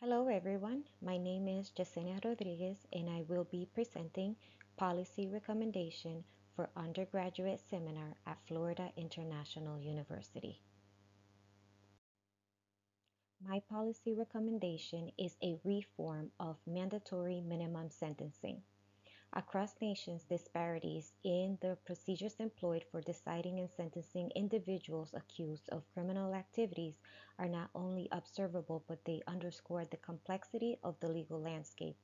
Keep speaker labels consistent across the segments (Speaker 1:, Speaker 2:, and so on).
Speaker 1: Hello everyone, my name is Yesenia Rodriguez and I will be presenting policy recommendation for undergraduate seminar at Florida International University. My policy recommendation is a reform of mandatory minimum sentencing. Across nations, disparities in the procedures employed for deciding and sentencing individuals accused of criminal activities are not only observable, but they underscore the complexity of the legal landscape.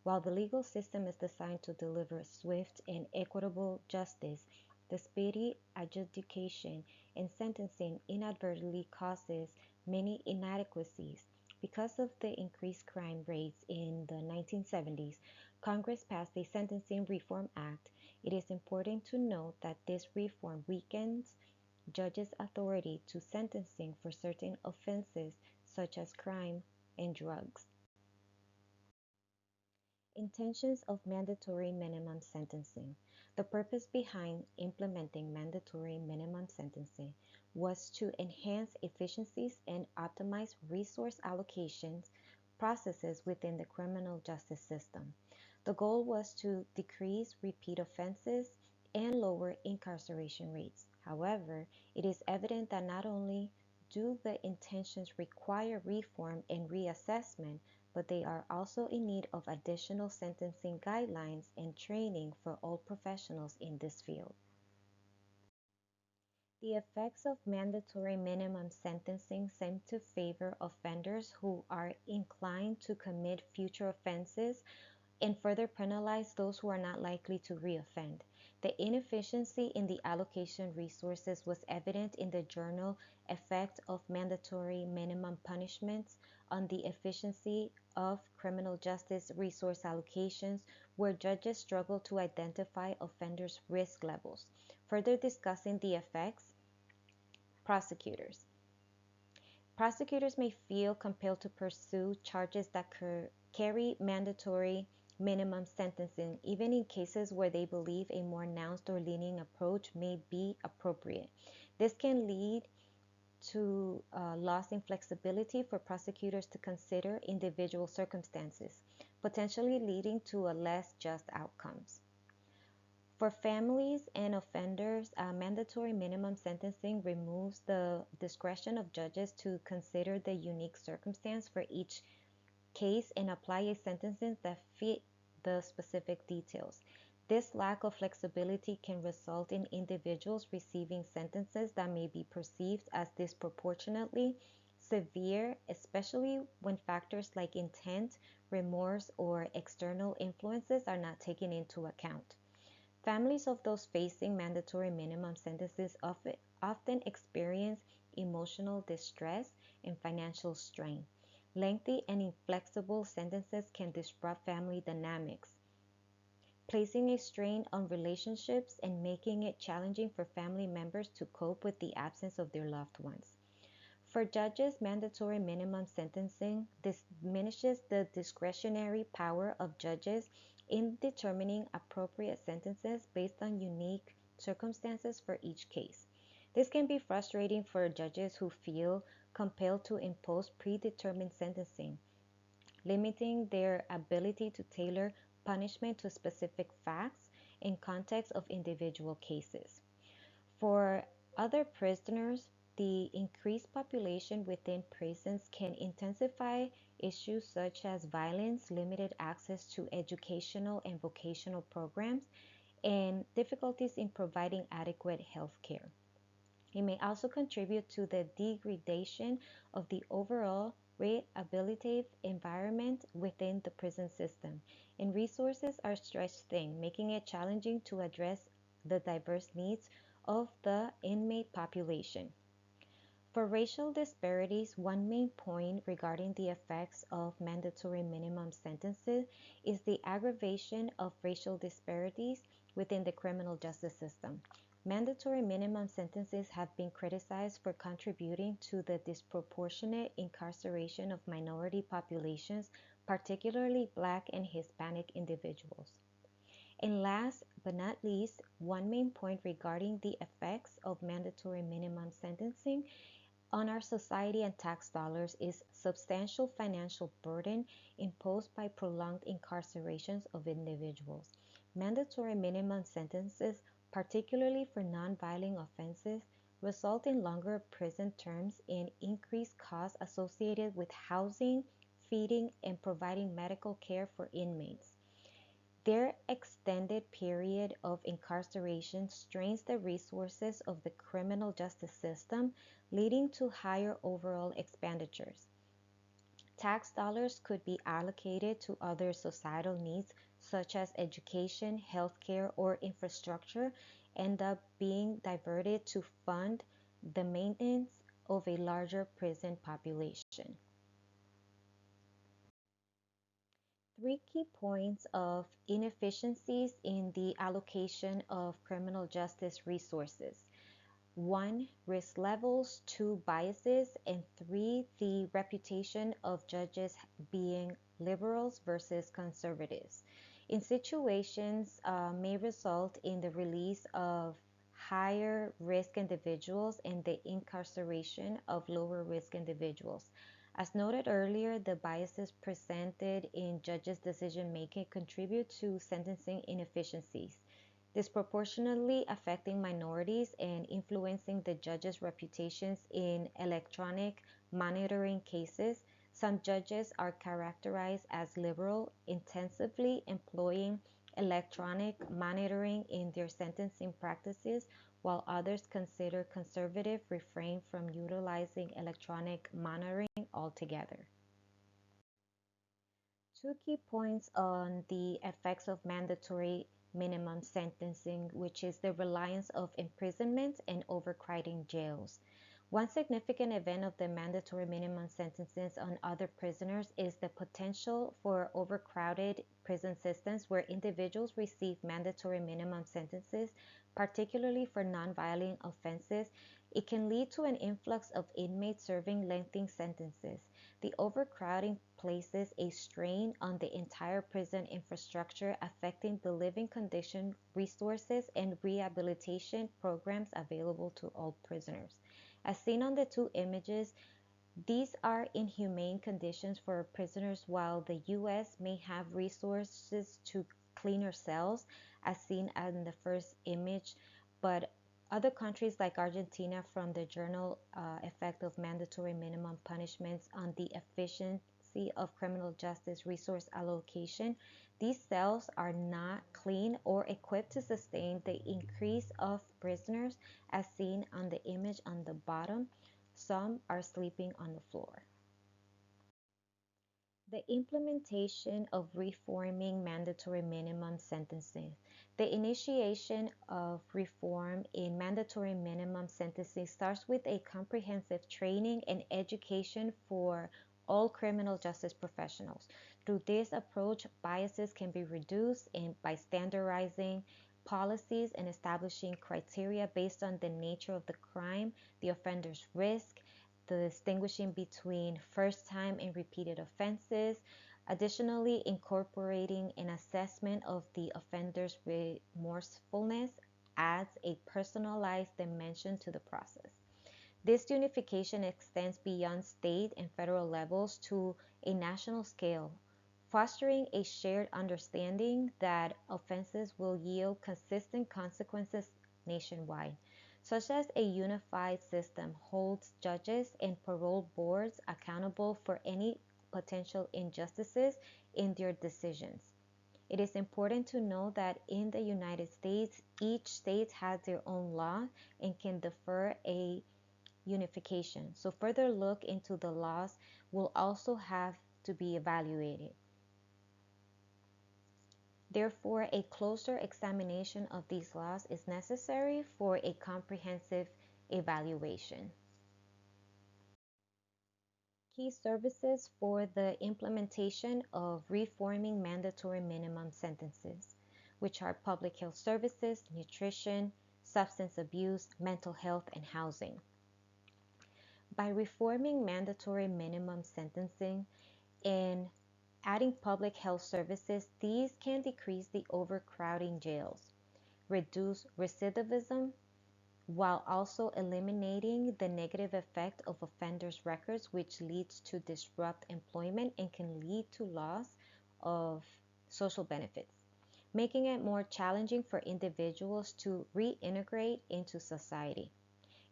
Speaker 1: While the legal system is designed to deliver swift and equitable justice, the speedy adjudication and sentencing inadvertently causes many inadequacies. Because of the increased crime rates in the 1970s, Congress passed a Sentencing Reform Act. It is important to note that this reform weakens judges' authority to sentencing for certain offenses such as crime and drugs. Intentions of mandatory minimum sentencing. The purpose behind implementing mandatory minimum sentencing was to enhance efficiencies and optimize resource allocations processes within the criminal justice system. The goal was to decrease repeat offenses and lower incarceration rates. However, it is evident that not only do the intentions require reform and reassessment, but they are also in need of additional sentencing guidelines and training for all professionals in this field. The effects of mandatory minimum sentencing seem to favor offenders who are inclined to commit future offenses and further penalize those who are not likely to reoffend. The inefficiency in the allocation resources was evident in the journal Effect of Mandatory Minimum Punishments on the Efficiency of Criminal Justice Resource Allocations, where judges struggle to identify offenders' risk levels. Further discussing the effects, prosecutors. Prosecutors may feel compelled to pursue charges that carry mandatory minimum sentencing, even in cases where they believe a more nuanced or lenient approach may be appropriate. This can lead to loss in flexibility for prosecutors to consider individual circumstances, potentially leading to a less just outcomes. For families and offenders, mandatory minimum sentencing removes the discretion of judges to consider the unique circumstance for each case and apply a sentence that fit the specific details. This lack of flexibility can result in individuals receiving sentences that may be perceived as disproportionately severe, especially when factors like intent, remorse, or external influences are not taken into account. Families of those facing mandatory minimum sentences often experience emotional distress and financial strain. Lengthy and inflexible sentences can disrupt family dynamics, placing a strain on relationships and making it challenging for family members to cope with the absence of their loved ones. For judges, mandatory minimum sentencing diminishes the discretionary power of judges in determining appropriate sentences based on unique circumstances for each case. This can be frustrating for judges who feel compelled to impose predetermined sentencing, limiting their ability to tailor punishment to specific facts and context of individual cases. For other prisoners, the increased population within prisons can intensify issues such as violence, limited access to educational and vocational programs, and difficulties in providing adequate health care. It may also contribute to the degradation of the overall rehabilitative environment within the prison system, and resources are stretched thin, making it challenging to address the diverse needs of the inmate population. For racial disparities, one main point regarding the effects of mandatory minimum sentences is the aggravation of racial disparities within the criminal justice system. Mandatory minimum sentences have been criticized for contributing to the disproportionate incarceration of minority populations, particularly Black and Hispanic individuals. And last but not least, one main point regarding the effects of mandatory minimum sentencing on our society and tax dollars is substantial financial burden imposed by prolonged incarcerations of individuals. Mandatory minimum sentences, particularly for nonviolent offenses, result in longer prison terms and increased costs associated with housing, feeding, and providing medical care for inmates. Their extended period of incarceration strains the resources of the criminal justice system, leading to higher overall expenditures. Tax dollars could be allocated to other societal needs such as education, healthcare, or infrastructure, end up being diverted to fund the maintenance of a larger prison population. Three key points of inefficiencies in the allocation of criminal justice resources. One, risk levels. Two, biases. And three, the reputation of judges being liberals versus conservatives. In situations may result in the release of higher risk individuals and the incarceration of lower risk individuals. As noted earlier, the biases presented in judges' decision making contribute to sentencing inefficiencies, disproportionately affecting minorities and influencing the judges' reputations in electronic monitoring cases. Some judges are characterized as liberal, intensively employing electronic monitoring in their sentencing practices, while others consider conservative refrain from utilizing electronic monitoring altogether. Two key points on the effects of mandatory minimum sentencing, which is the reliance of imprisonment and overcrowding jails. One significant event of the mandatory minimum sentences on other prisoners is the potential for overcrowded prison systems where individuals receive mandatory minimum sentences, particularly for nonviolent offenses. It can lead to an influx of inmates serving lengthy sentences. The overcrowding places a strain on the entire prison infrastructure, affecting the living condition, resources, and rehabilitation programs available to all prisoners. As seen on the two images, these are inhumane conditions for prisoners while the US may have resources to cleaner cells, as seen in the first image, but other countries like Argentina, from the journal Effect of Mandatory Minimum Punishments on the Efficiency of Criminal Justice Resource Allocation, these cells are not clean or equipped to sustain the increase of prisoners as seen on the image on the bottom. Some are sleeping on the floor. The implementation of reforming mandatory minimum sentencing. The initiation of reform in mandatory minimum sentencing starts with a comprehensive training and education for all criminal justice professionals. Through this approach, biases can be reduced and by standardizing policies and establishing criteria based on the nature of the crime, the offender's risk, the distinguishing between first time and repeated offenses, additionally incorporating an assessment of the offender's remorsefulness adds a personalized dimension to the process. This unification extends beyond state and federal levels to a national scale, fostering a shared understanding that offenses will yield consistent consequences nationwide, such as a unified system holds judges and parole boards accountable for any potential injustices in their decisions. It is important to know that in the United States, each state has their own law and can defer a unification. So further look into the laws will also have to be evaluated. Therefore, a closer examination of these laws is necessary for a comprehensive evaluation. Key services for the implementation of reforming mandatory minimum sentences, which are public health services, nutrition, substance abuse, mental health, and housing. By reforming mandatory minimum sentencing and adding public health services, these can decrease the overcrowding jails, reduce recidivism, while also eliminating the negative effect of offenders' records, which leads to disrupt employment and can lead to loss of social benefits, making it more challenging for individuals to reintegrate into society.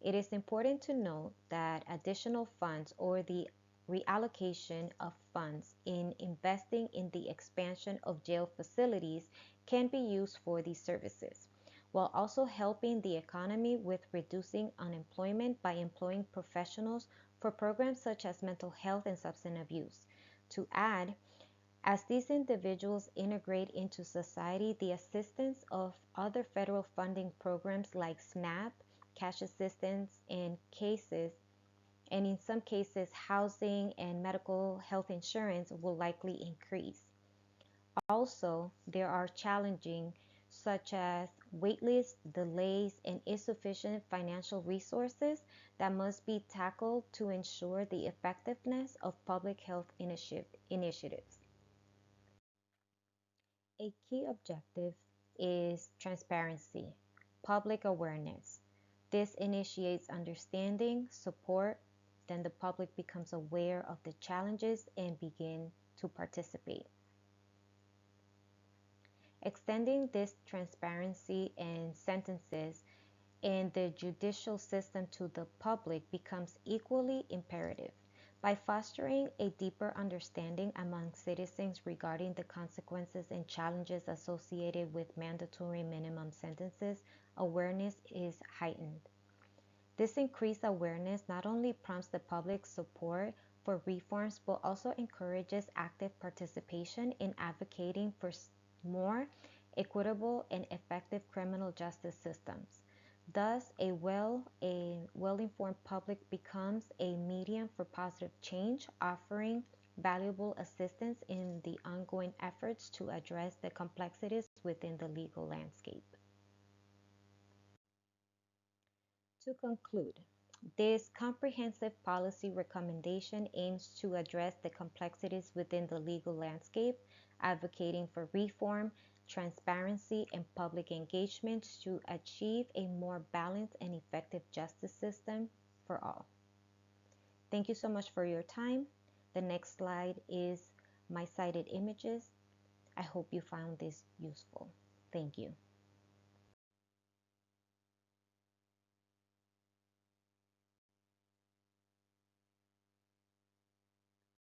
Speaker 1: It is important to note that additional funds or the reallocation of funds in investing in the expansion of jail facilities can be used for these services, while also helping the economy with reducing unemployment by employing professionals for programs such as mental health and substance abuse. To add, as these individuals integrate into society, the assistance of other federal funding programs like SNAP, cash assistance in cases, and in some cases, housing and medical health insurance will likely increase. Also, there are challenging such as waitlist delays and insufficient financial resources that must be tackled to ensure the effectiveness of public health initiatives. A key objective is transparency, public awareness. This initiates understanding, support, then the public becomes aware of the challenges and begin to participate. Extending this transparency and sentences in the judicial system to the public becomes equally imperative. By fostering a deeper understanding among citizens regarding the consequences and challenges associated with mandatory minimum sentences, awareness is heightened. This increased awareness not only prompts the public support for reforms but also encourages active participation in advocating for more equitable and effective criminal justice systems. Thus, a well-informed public becomes a medium for positive change, offering valuable assistance in the ongoing efforts to address the complexities within the legal landscape. To conclude, this comprehensive policy recommendation aims to address the complexities within the legal landscape, advocating for reform, transparency, and public engagement to achieve a more balanced and effective justice system for all. Thank you so much for your time. The next slide is my cited images. I hope you found this useful. Thank you.